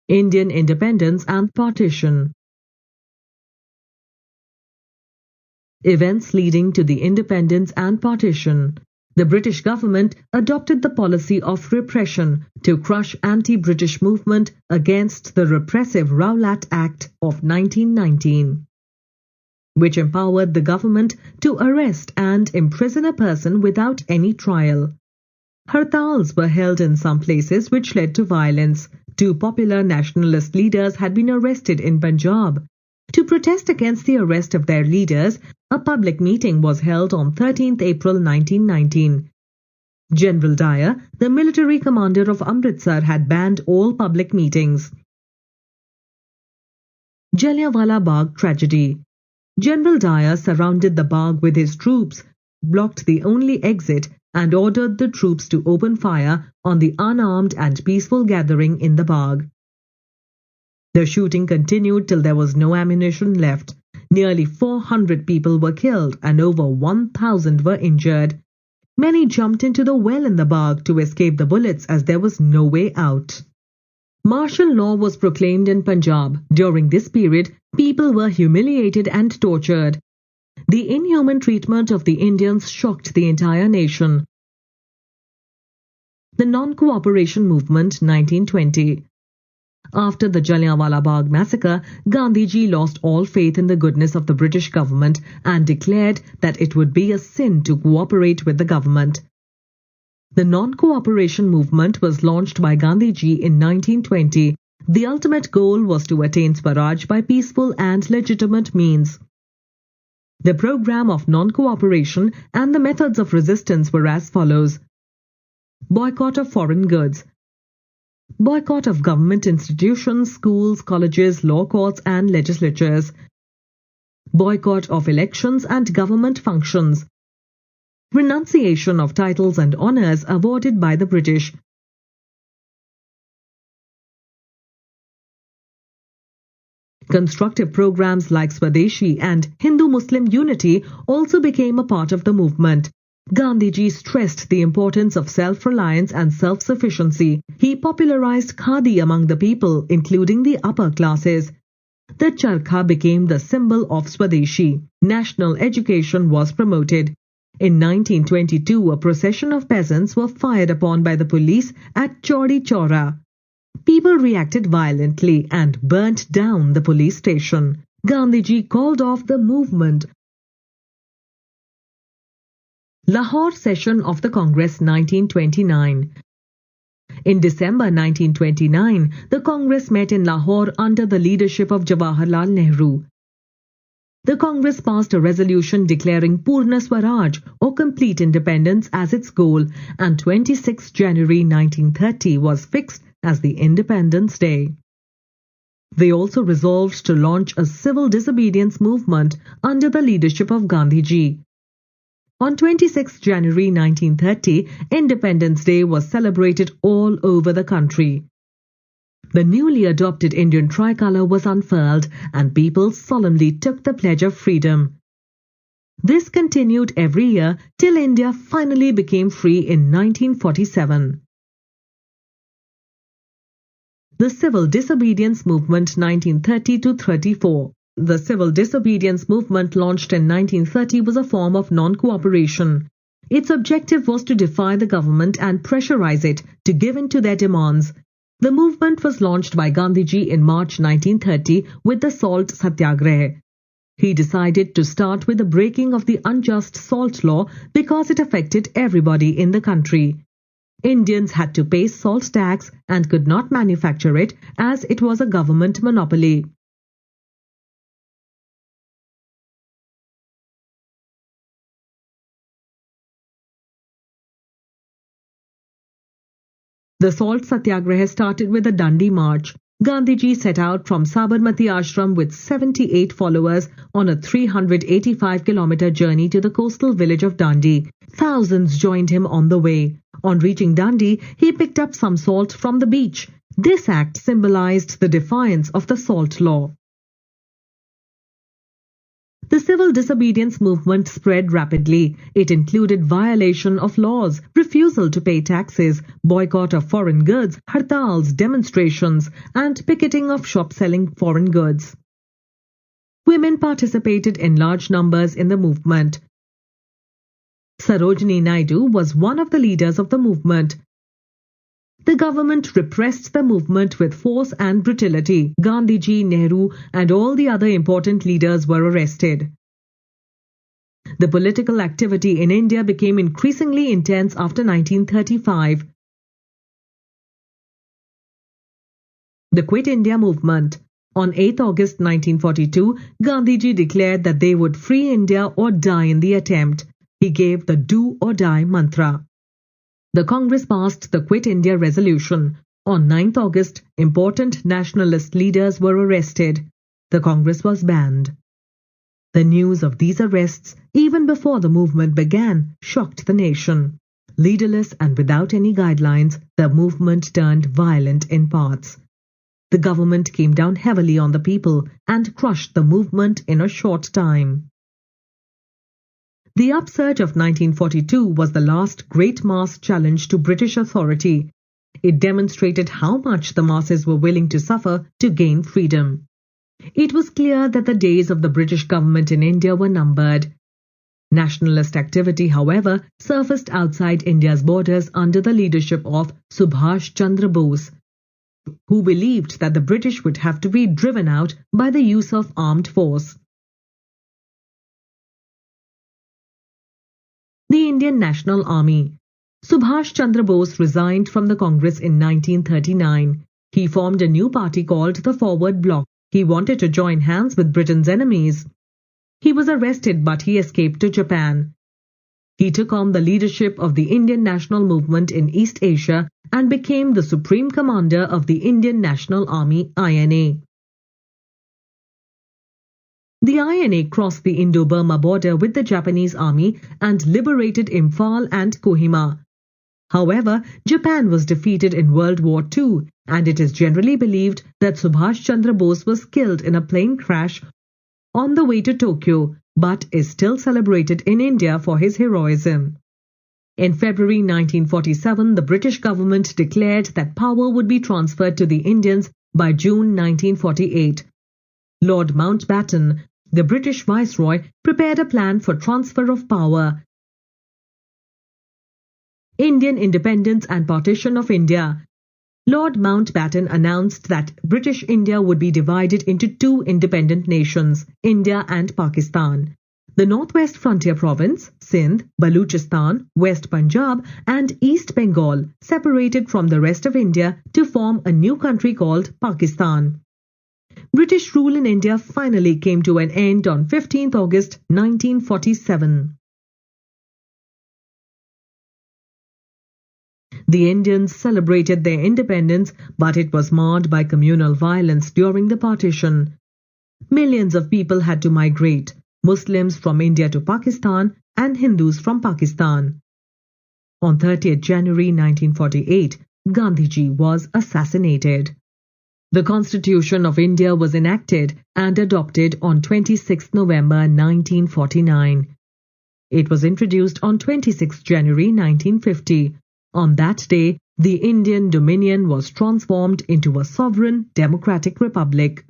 Indian independence and partition. Events leading to the independence and partition. The British government adopted the policy of repression to crush anti-British movement against the repressive Rowlatt Act of 1919, which empowered the government to arrest and imprison a person without any trial. Hartals were held in some places which led to violence. 2 popular nationalist leaders had been arrested in Punjab. To protest against the arrest of their leaders, a public meeting was held on 13th April 1919. General Dyer, the military commander of Amritsar, had banned all public meetings. Jallianwala Bagh tragedy. General Dyer surrounded the Bagh with his troops, blocked the only exit, and ordered the troops to open fire on the unarmed and peaceful gathering in the Bagh. The shooting continued till there was no ammunition left. Nearly 400 people were killed and over 1,000 were injured. Many jumped into the well in the Bagh to escape the bullets as there was no way out. Martial law was proclaimed in Punjab. During this period, people were humiliated and tortured. The inhuman treatment of the Indians shocked the entire nation. The Non-Cooperation Movement, 1920. After the Jallianwala Bagh massacre, Gandhiji lost all faith in the goodness of the British government and declared that it would be a sin to cooperate with the government. The Non-Cooperation Movement was launched by Gandhiji in 1920. The ultimate goal was to attain Swaraj by peaceful and legitimate means. The program of non-cooperation and the methods of resistance were as follows: boycott of foreign goods, boycott of government institutions, schools, colleges, law courts and legislatures, boycott of elections and government functions, renunciation of titles and honours awarded by the British. Constructive programs like Swadeshi and Hindu-Muslim unity also became a part of the movement. Gandhiji stressed the importance of self-reliance and self-sufficiency. He popularized khadi among the people, including the upper classes. The charkha became the symbol of Swadeshi. National education was promoted. In 1922, a procession of peasants were fired upon by the police at Chaudi Chaura. People reacted violently and burnt down the police station. Gandhiji called off the movement. Lahore Session of the Congress, 1929. In December 1929, the Congress met in Lahore under the leadership of Jawaharlal Nehru. The Congress passed a resolution declaring Purna Swaraj or complete independence as its goal, and 26 January 1930 was fixed as the Independence Day. They also resolved to launch a civil disobedience movement under the leadership of Gandhiji. On 26 January 1930, Independence Day was celebrated all over the country. The newly adopted Indian tricolour was unfurled and people solemnly took the pledge of freedom. This continued every year till India finally became free in 1947. The Civil Disobedience Movement, 1930-34. The civil disobedience movement launched in 1930 was a form of non-cooperation. Its objective was to defy the government and pressurize it to give in to their demands. The movement was launched by Gandhiji in March 1930 with the Salt Satyagraha. He decided to start with the breaking of the unjust salt law because it affected everybody in the country. Indians had to pay salt tax and could not manufacture it as it was a government monopoly. The Salt Satyagraha started with a Dandi march. Gandhiji set out from Sabarmati Ashram with 78 followers on a 385-kilometer journey to the coastal village of Dandi. Thousands joined him on the way. On reaching Dandi, he picked up some salt from the beach. This act symbolized the defiance of the salt law. The civil disobedience movement spread rapidly. It included violation of laws, refusal to pay taxes, boycott of foreign goods, hartals, demonstrations, and picketing of shops selling foreign goods. Women participated in large numbers in the movement. Sarojini Naidu was one of the leaders of the movement. The government repressed the movement with force and brutality. Gandhiji, Nehru, and all the other important leaders were arrested. The political activity in India became increasingly intense after 1935. The Quit India movement. On 8 August 1942, Gandhiji declared that they would free India or die in the attempt. He gave the do or die mantra. The Congress passed the Quit India resolution. On 9th August, important nationalist leaders were arrested. The Congress was banned. The news of these arrests, even before the movement began, shocked the nation. Leaderless and without any guidelines, the movement turned violent in parts. The government came down heavily on the people and crushed the movement in a short time. The upsurge of 1942 was the last great mass challenge to British authority. It demonstrated how much the masses were willing to suffer to gain freedom. It was clear that the days of the British government in India were numbered. Nationalist activity, however, surfaced outside India's borders under the leadership of Subhash Chandra Bose, who believed that the British would have to be driven out by the use of armed force. The Indian National Army. Subhash Chandra Bose resigned from the Congress in 1939. He formed a new party called the Forward Bloc. He wanted to join hands with Britain's enemies. He was arrested, but he escaped to Japan. He took on the leadership of the Indian national movement in East Asia and became the Supreme Commander of the Indian National Army (INA). The INA crossed the Indo-Burma border with the Japanese army and liberated Imphal and Kohima. However, Japan was defeated in World War II, and it is generally believed that Subhash Chandra Bose was killed in a plane crash on the way to Tokyo, but is still celebrated in India for his heroism. In February 1947, the British government declared that power would be transferred to the Indians by June 1948. Lord Mountbatten, the British Viceroy, prepared a plan for transfer of power. Indian independence and partition of India. Lord Mountbatten announced that British India would be divided into two independent nations, India and Pakistan. The Northwest Frontier Province, Sindh, Baluchistan, West Punjab and East Bengal separated from the rest of India to form a new country called Pakistan. British rule in India finally came to an end on 15th August 1947. The Indians celebrated their independence, but it was marred by communal violence during the partition. Millions of people had to migrate, Muslims from India to Pakistan and Hindus from Pakistan. On 30th January 1948, Gandhiji was assassinated. The Constitution of India was enacted and adopted on 26 November 1949. It was introduced on 26 January 1950. On that day, the Indian Dominion was transformed into a sovereign democratic republic.